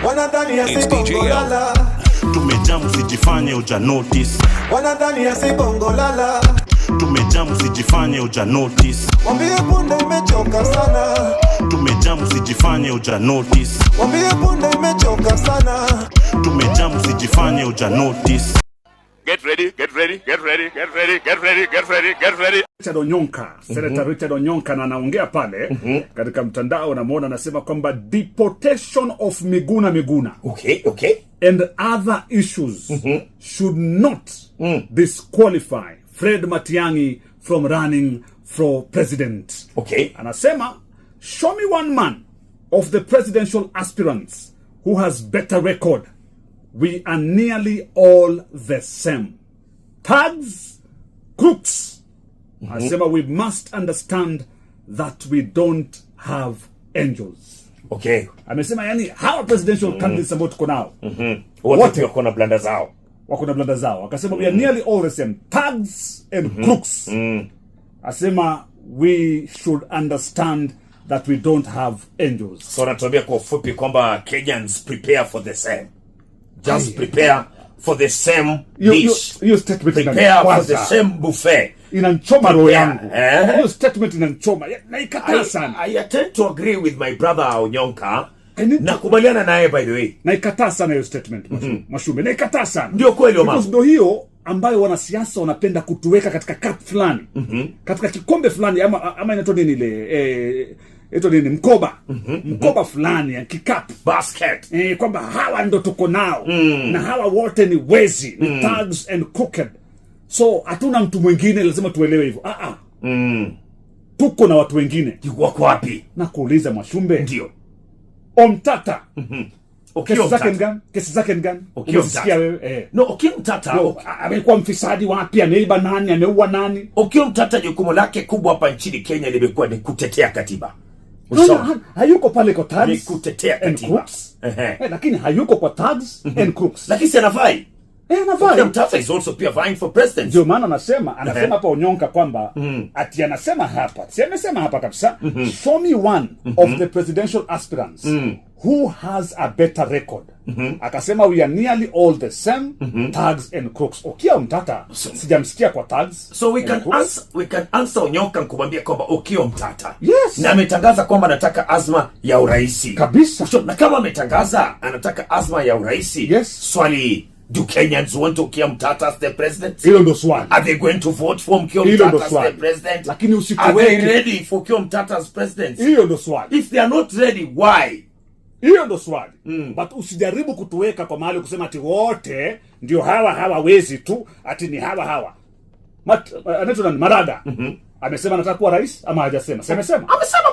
Wanadhani asibongo lala. Tumejamu sijifanye uja notice. Wanadhani asibongo lala. Tumejamu sijifanye uja notice. Wambie punde imechoka sana. Tumejamu sijifanye uja notice. Wambie punde imechoka sana. Tumejamu sijifanye uja notice. Get ready, get ready, get ready, get ready, get ready, get ready, get ready. Richard Onyonka, Senator Richard Onyonka na anaongea pale katika mtandao, namuona anasema kwamba deportation of Miguna Okay. and other issues should not disqualify Fred Matiang'i from running for president. Okay. Anasema, show me one man of the presidential aspirants who has better record. We are nearly all the same. Thugs, crooks. Anasema we must understand that we don't have angels. Okay. Amesema yani hawa presidential candidates ambao tuko nao Wote wako na blanda zao. Akasema we are nearly all the same. Thugs and crooks. Asema we should understand that we don't have angels. So natuambia kwa ufupi kwamba Kenyans prepare for the same. Just prepare for the same dish. Hiyo statement prepare for the same buffet. Inanchoma roho yangu. Hiyo statement inanchoma. Na ikataa sana. I tend to agree with my brother Onyonka. Nakubaliana naye by the way. Na ikataa sana hiyo statement Mashume. Na ikataa sana. Ndio kweli Omar. Because ndio hiyo ambayo wanasiasa wanapenda kutuweka katika cup fulani. Katika kikombe fulani ama inaitwa nini ile mkoba. Mkoba fulani ya kikapu basket. Kwamba hawa ndo tuko nao na hawa wote ni wezi, ni thugs and crooked. So hatuna mtu mwingine, lazima tuelewe hivyo. Tuko na watu wengine. Wako wapi? Na kuuliza Mwashumbe. Ndio. Omtata. Kesi zake ni gani? Umesikia wewe? No, Omtata amekuwa mfisadi wapi? Ameiba nani? Ameua nani? Omtata jukumu lake kubwa hapa nchini Kenya limekuwa ni kutetea katiba. Hayuko pale kwa thugs. Ni kutetea katiba. Lakini hayuko kwa thugs and crooks. Lakini si anafai. Anafai. Omtata is also pia vying for president. Ndio maana anasema hapa Onyonka kwamba ati anasema hapa. Si amesema hapa kabisa. Show me one of the presidential aspirants who has a better record. Akasema we are nearly all the same, thugs and crooks. Okia Omtata sijamsikia kwa thugs. So we can answer Onyonka kumwambia kwamba Okia Omtata. Yes. Na ametangaza kwamba anataka azma ya uraisi. Kabisa. So, na kama ametangaza anataka azma ya uraisi. Yes. Swali, do Kenyans want Okia Omtata as the president? Hilo ndo swali. Are they going to vote for Okia Omtata as the president? Lakini are they ready for Okia Omtata as president? Hilo ndo swali. If they are not ready, why? Hiyo ndo swali. But usijaribu kutuweka kwa mahali kusema ati wote ndio hawa wezi tu, ati ni hawa. Anaitwa Maraga. Amesema anataka kuwa rais ama hajasema? Amesema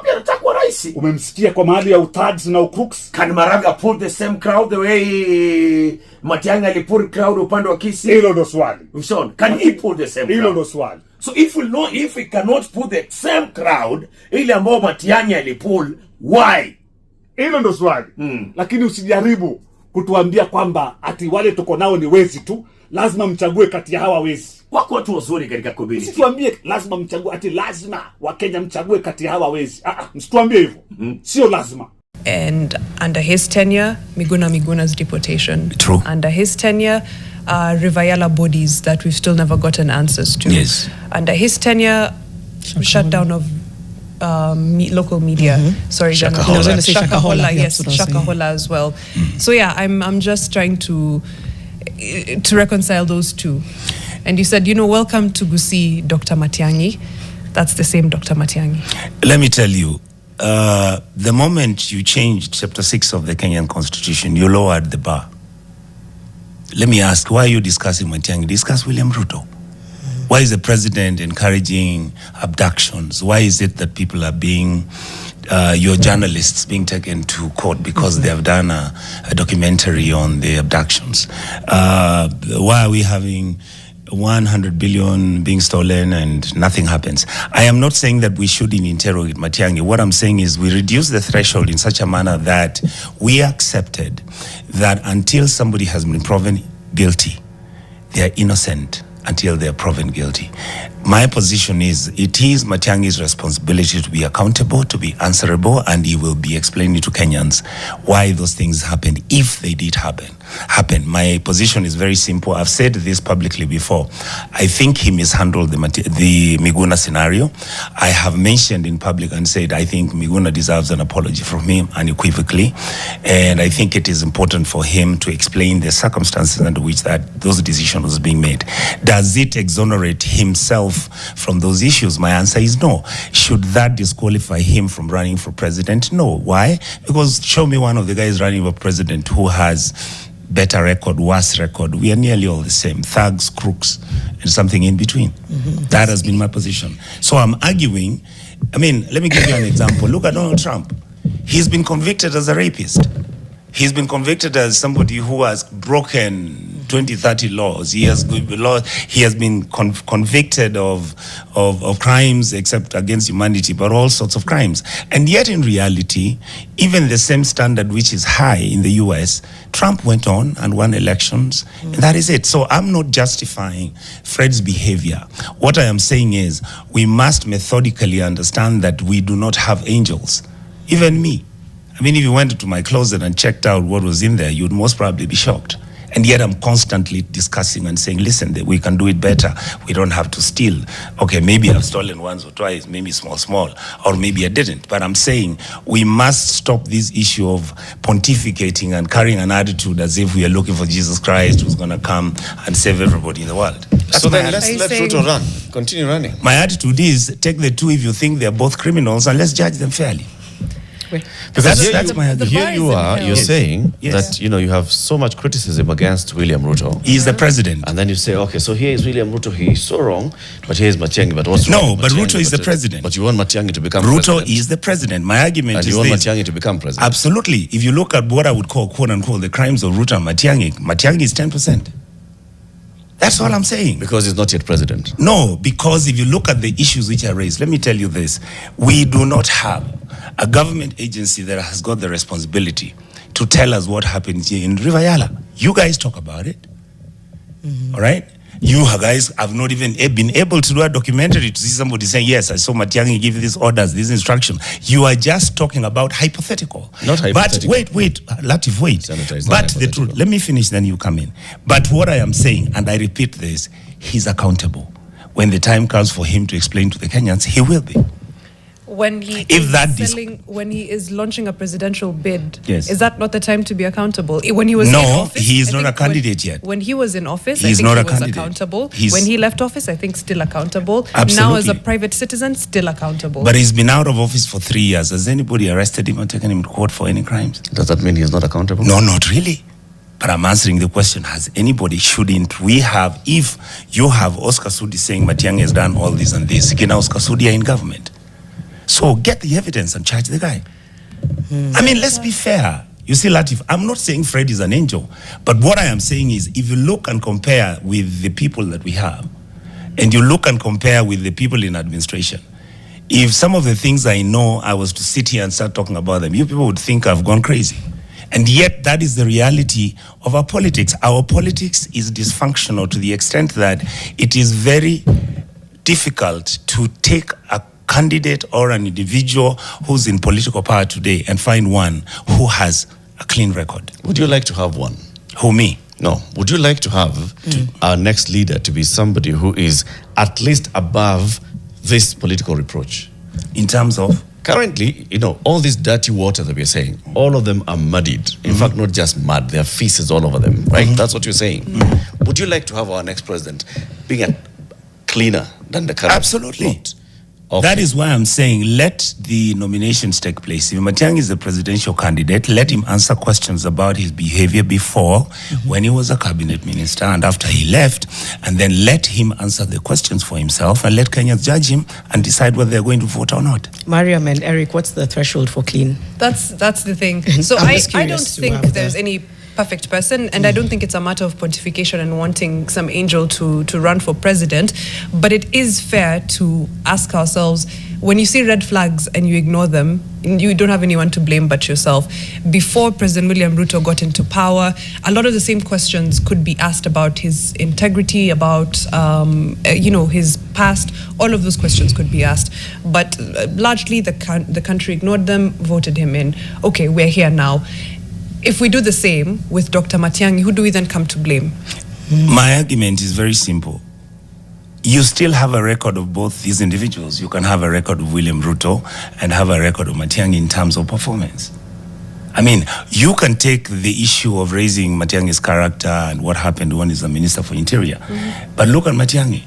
pia anataka kuwa rais. Umemsikia kwa mahali ya thugs na crooks? Can Maraga pull the same crowd the way Matiang'i alipull crowd upande wa Kisii? Hilo ndo swali. Sean, can he pull the same crowd? Hilo ndo swali. So if we cannot pull the same crowd ile ambayo Matiang'i alipull, why? Hilo ndo swali. Lakini usijaribu kutuambia kwamba ati wale tuko nao ni wezi tu, lazima mchague kati ya hawa wezi. Wako watu wazuri katika community. Msituambie lazima mchague, ati lazima Wakenya mchague kati ya hawa wezi. Msituambie hivyo. Sio lazima. And under his tenure, Miguna's deportation. True. Under his tenure, Rivayala bodies that we've still never gotten answers to. Yes. Under his tenure, shutdown of local media. Sorry, Shakahola. Yes, Shakahola as well. So yeah, I'm just trying to reconcile those two. And you said, welcome to Gusii, Dr. Matiang'i. That's the same Dr. Matiang'i. Let me tell you, the moment you changed Chapter 6 of the Kenyan Constitution, you lowered the bar. Let me ask, why are you discussing Matiang'i? Discuss William Ruto. Why is the president encouraging abductions? Why is it that people are being, your journalists being taken to court because they have done a documentary on the abductions? Why are we having 100 billion being stolen and nothing happens? I am not saying that we shouldn't interrogate Matiang'i. What I'm saying is we reduce the threshold in such a manner that we accepted that until somebody has been proven guilty, they are innocent until they are proven guilty. My position is it is Matiang'i's responsibility to be accountable, to be answerable, and he will be explaining to Kenyans why those things happened, if they did happen. My position is very simple. I've said this publicly before. I think he mishandled the Miguna scenario. I have mentioned in public and said I think Miguna deserves an apology from him unequivocally, and I think it is important for him to explain the circumstances under which those decisions was being made. Does it exonerate himself from those issues? My answer is no. Should that disqualify him from running for president? No. Why? Because show me one of the guys running for president who has better record, worse record. We are nearly all the same. Thugs, crooks, and something in between. That has been my position. So I'm arguing. I mean, let me give you an example. Look at Donald Trump. He's been convicted as a rapist. He's been convicted as somebody who has broken 20, 30 laws. He has been convicted of crimes except against humanity, but all sorts of crimes. And yet in reality, even the same standard which is high in the US, Trump went on and won elections, and that is it. So I'm not justifying Fred's behavior. What I am saying is we must methodically understand that we do not have angels. Even me. I mean, if you went into my closet and checked out what was in there, you'd most probably be shocked. And yet I'm constantly discussing and saying, listen, we can do it better. We don't have to steal. Okay, maybe I've stolen once or twice, maybe small, or maybe I didn't. But I'm saying we must stop this issue of pontificating and carrying an attitude as if we are looking for Jesus Christ who's going to come and save everybody in the world. That's so then my let's let Ruto run. Continue running. My attitude is take the two if you think they're both criminals and let's judge them fairly. Because that's my attitude. here you are, you're saying Yes. that, you have so much criticism against William Ruto. He's the president. And then you say, okay, so here is William Ruto, he is so wrong, but here is Matiang'i, but what's wrong? No, with but Matiang'i? Ruto is the president. But you want Matiang'i to become Ruto president. is the president. My argument And is you want this. Matiang'i to become president. Absolutely. If you look at what I would call, quote unquote, the crimes of Ruto and Matiang'i is 10%. That's all I'm saying. Because he's not yet president. No, because if you look at the issues which are raised, let me tell you this. We do not have a government agency that has got the responsibility to tell us what happens here in River Yala. You guys talk about it. All right? You guys have not even been able to do a documentary to see somebody saying, yes, I saw Matiang'i give these orders, these instructions. You are just talking about hypothetical. Not hypothetical. But wait, Latif, wait. Senator, it's not But the truth, let me finish, then you come in. But what I am saying, and I repeat this, he's accountable. When the time comes for him to explain to the Kenyans, he will be. When he when he is launching a presidential bid, Yes. is that not the time to be accountable? When he was No, in office, he is I not think a candidate yet. When he was in office, He's I think not he a was candidate. accountable. He's- When he left office, I think still accountable. Now, Absolutely. as a private citizen, still accountable. But he's been out of office for 3 years. Has anybody arrested him or taken him to court for any crimes? Does that mean he's not accountable? No, not really. But I'm answering the question, has anybody, shouldn't we have, if you have Oscar Sudi saying Matiang'i has done all this and this, again, Oscar Sudi are in government. So get the evidence and charge the guy. I mean, let's be fair. You see, Latif, I'm not saying Fred is an angel, but what I am saying is if you look and compare with the people that we have, and you look and compare with the people in administration, if some of the things I know, I was to sit here and start talking about them, you people would think I've gone crazy. And yet that is the reality of our politics. Our politics is dysfunctional to the extent that it is very difficult to take a candidate or an individual who's in political power today and find one who has a clean record. Would you like to have one? Who, me? No. Would you like to have our next leader to be somebody who is at least above this political reproach? In terms of? Currently, all this dirty water that we're saying, all of them are muddied. In fact, not just mud, there are feces all over them, right? That's what you're saying. Would you like to have our next president being cleaner than the current? Absolutely. Lot? Okay. That is why I'm saying let the nominations take place. If Matiang'i is the presidential candidate, let him answer questions about his behavior before, when he was a cabinet minister and after he left, and then let him answer the questions for himself and let Kenyans judge him and decide whether they're going to vote or not. Mariam and Eric, what's the threshold for clean? That's the thing. So I'm I just don't curious to think have there's the- any perfect person, and I don't think it's a matter of pontification and wanting some angel to run for president, but it is fair to ask ourselves, when you see red flags and you ignore them, you don't have anyone to blame but yourself. Before President William Ruto got into power, a lot of the same questions could be asked about his integrity, about his past. All of those questions could be asked, but largely the country ignored them, voted him in. Okay, we're here now. If we do the same with Dr. Matiang'i, who do we then come to blame? My argument is very simple. You still have a record of both these individuals. You can have a record of William Ruto and have a record of Matiang'i in terms of performance. I mean, you can take the issue of raising Matiang'i's character and what happened when he's the Minister for Interior. But look at Matiang'i.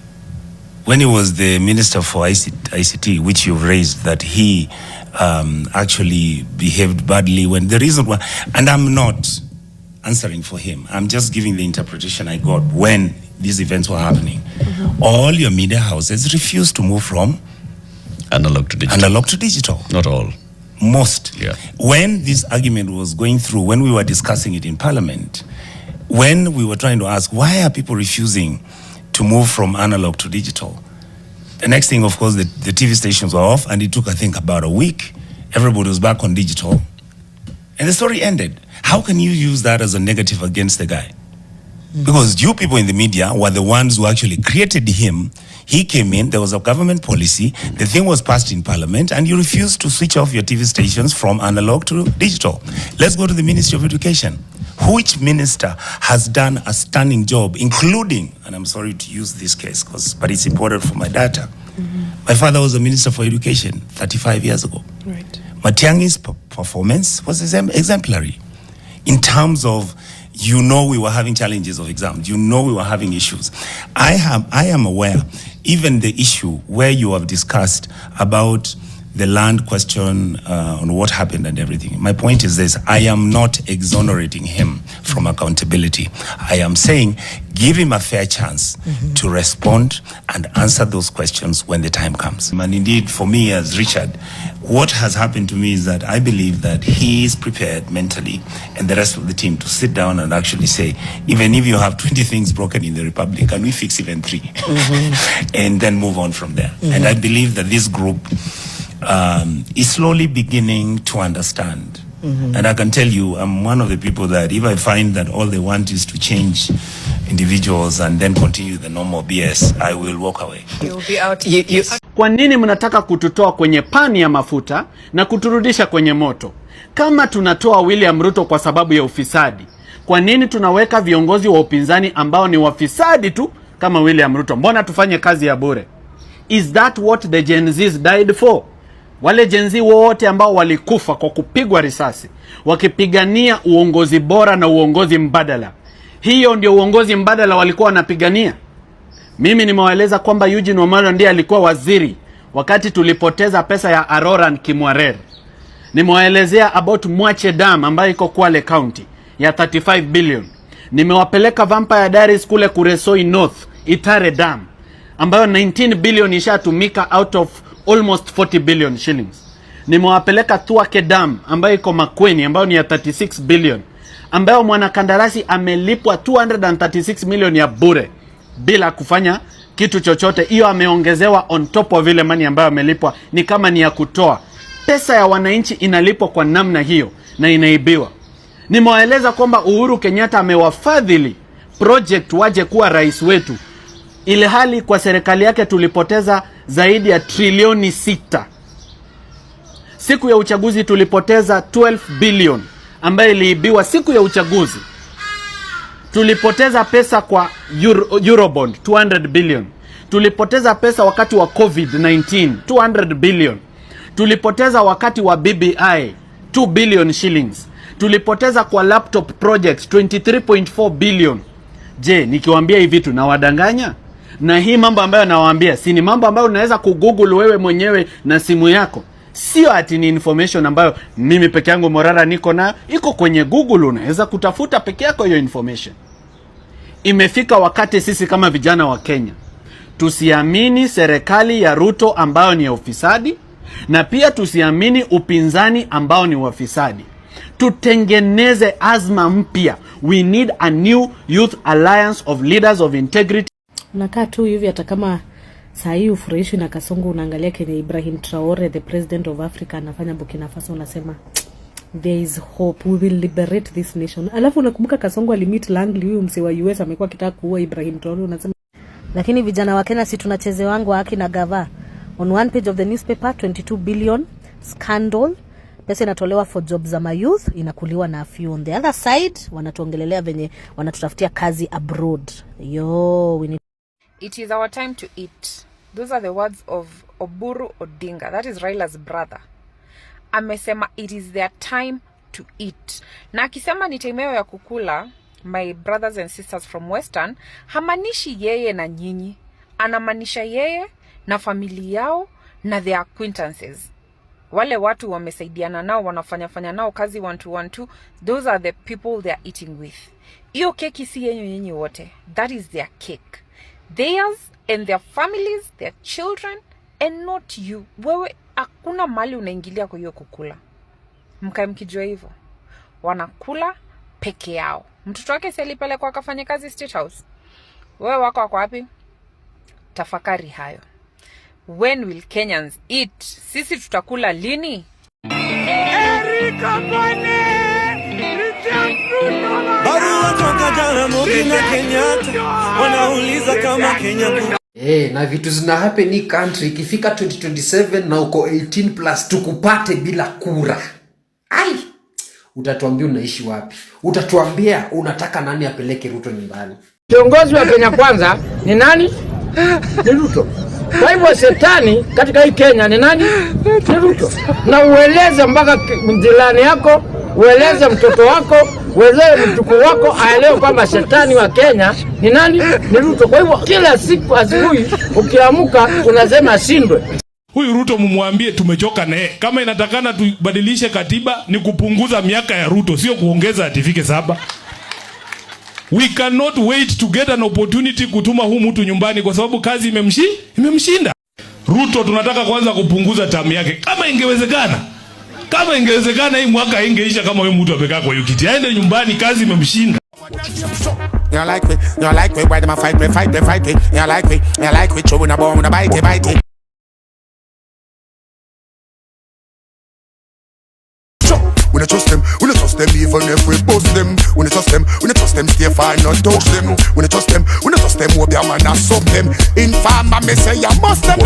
When he was the Minister for ICT, which you've raised, that he actually behaved badly when the reason why, and I'm not answering for him, I'm just giving the interpretation I got when these events were happening. All your media houses refused to move from analog to digital. Not all. Most. Yeah. When this argument was going through, when we were discussing it in Parliament, when we were trying to ask, why are people refusing to move from analog to digital? The next thing, of course, the TV stations were off, and it took, I think, about a week. Everybody was back on digital, and the story ended. How can you use that as a negative against the guy? Because you people in the media were the ones who actually created him. He came in, there was a government policy, the thing was passed in Parliament, and you refused to switch off your TV stations from analog to digital. Let's go to the Ministry of Education. Which minister has done a stunning job, including, and I'm sorry to use this case, but it's important for my data. My father was a Minister for Education 35 years ago. Right. Matiang'i's performance was exemplary in terms of, we were having challenges of exams. We were having issues. I am aware, even the issue where you have discussed about the land question on what happened and everything. My point is this: I am not exonerating him from accountability. I am saying give him a fair chance to respond and answer those questions when the time comes. And indeed, for me as Richard, what has happened to me is that I believe that he is prepared mentally, and the rest of the team, to sit down and actually say, even if you have 20 things broken in the Republic, can we fix even 3? And then move on from there. And I believe that this group is slowly beginning to understand. And I can tell you, I'm one of the people that if I find that all they want is to change individuals and then continue the normal BS, I will walk away. You'll be out. Kwa nini mnataka kututoa kwenye pani ya mafuta na kuturudisha kwenye moto? Kama tunatoa William Ruto kwa sababu ya ufisadi, kwa nini tunaweka viongozi wa upinzani ambao ni wafisadi tu kama William Ruto? Mbona tufanye kazi ya bure? Is that what the Gen Z's died for? Wale Gen Z wote ambao walikufa kwa kupigwa risasi wakipigania uongozi bora na uongozi mbadala, hiyo ndio uongozi mbadala walikuwa wanapigania. Mimi nimewaeleza kwamba Eugene Wamalwa ndiye alikuwa waziri wakati tulipoteza pesa ya Aroran Kimwarer. Nimewaelezea about Mwache Dam ambayo iko Kwale County ya 35 billion. Nimewapeleka Vampire Diaries kule Kuresoi North, Itare Dam ambayo 19 billion ishatumika out of almost 40 billion shillings. Nimewapeleka Tuake Dam ambayo iko Makueni ambayo ni ya 36 billion, ambayo mwanakandarasi amelipwa 236 million ya bure bila kufanya kitu chochote. Hiyo ameongezewa on top of vile money ambayo amelipwa, ni kama ni ya kutoa. Pesa ya wananchi inalipwa kwa namna hiyo na inaibiwa. Nimewaeleza kwamba Uhuru Kenyatta amewafadhili project waje kuwa rais wetu, ile hali kwa serikali yake tulipoteza zaidi ya trilioni 6. Siku ya uchaguzi tulipoteza 12 billion ambayo iliibiwa siku ya uchaguzi. Tulipoteza pesa kwa Eurobond 200 billion. Tulipoteza pesa wakati wa COVID-19 200 billion. Tulipoteza wakati wa BBI 2 billion shillings. Tulipoteza kwa laptop project 23.4 billion. Je, nikiwaambia hivi vitu na wadanganya? Na hii mambo ambayo nawaambia si ni mambo ambayo unaweza kugoogle wewe mwenyewe na simu yako. Sio ati ni information ambayo mimi peke yangu Morara niko na, iko kwenye Google, unaweza kutafuta peke yako hiyo information. Imefika wakati sisi kama vijana wa Kenya tusiamini serikali ya Ruto ambayo ni ya ufisadi, na pia tusiamini upinzani ambao ni wafisadi. Tutengeneze azma mpya. We need a new youth alliance of leaders of integrity. Unakaa tu hivi hata kama Saa hii ufurahishwi na Kasongo, unaangalia Kenya Ibrahim Traore, the president of Africa, anafanya Burkina Faso, unasema there is hope, we will liberate this nation. Alafu unakumbuka Kasongo alimit Langley, huyu msee wa US amekuwa kitaka kuua Ibrahim Traore, unasema lakini vijana wa Kenya si tunacheze wangu haki na gava. On one page of the newspaper, 22 billion scandal, pesa inatolewa for jobs za my youth, inakuliwa na few. On the other side, wanatuongelelea venye wanatutafutia kazi abroad. Yo, we need... It is our time to eat. Those are the words of Oburu Odinga. That is Raila's brother. Amesema it is their time to eat. Na akisema ni time ya kukula, my brothers and sisters from Western, hamanishi yeye na nyinyi. Anamanisha yeye na familia yao na their acquaintances. Wale watu wamesaidiana nao, wanafanya nao kazi 1-2-1-2. Those are the people they are eating with. Iyo keki si yenyu nyinyi wote. That is their cake. Theirs and their families, their children, and not you. Wewe hakuna mali unaingilia kwa hiyo kukula. Mkae mkijua hivyo. Wanakula peke yao. Mtoto wake si alipelekwa akafanya kazi State House. Wewe wako wapi? Tafakari hayo. When will Kenyans eat? Sisi tutakula lini? Barua toka jana Moki na Kenyatta wanauliza kama Kenya na vitu zina happen in country ikifika 2027 na uko 18 plus tukupate bila kura. Ai, utatuambia unaishi wapi? Utatuambia unataka nani apeleke Ruto nyumbani? Kiongozi wa Kenya kwanza ni nani? Ni Ruto. Kwa hivyo shetani katika hii Kenya ni nani? Ni Ruto. Na ueleze mpaka mjilani yako, ueleze mtoto wako, ueleze mtuku wako aelewe kwamba shetani wa Kenya ni nani? Ni Ruto. Kwa hivyo kila siku asubuhi ukiamka unasema ashindwe. Huyu Ruto mumwambie tumechoka naye. Kama inatakana tubadilishe katiba ni kupunguza miaka ya Ruto, sio kuongeza atifike 7. We cannot wait to get an opportunity kutuma huyu mtu nyumbani kwa sababu kazi imemshinda. Ruto tunataka kwanza kupunguza term yake. Kama ingewezekana hii mwaka ingeisha kama huyu mtu amekaa kwa kiti. Aende nyumbani, kazi imemshinda. You like me, why them a fight me. You like me, chewing a bone, bite. We don't trust them even if we bust them. We don't trust them, stay far, not touch them. We don't trust them, hope their man a suck them. Informer me say you must them.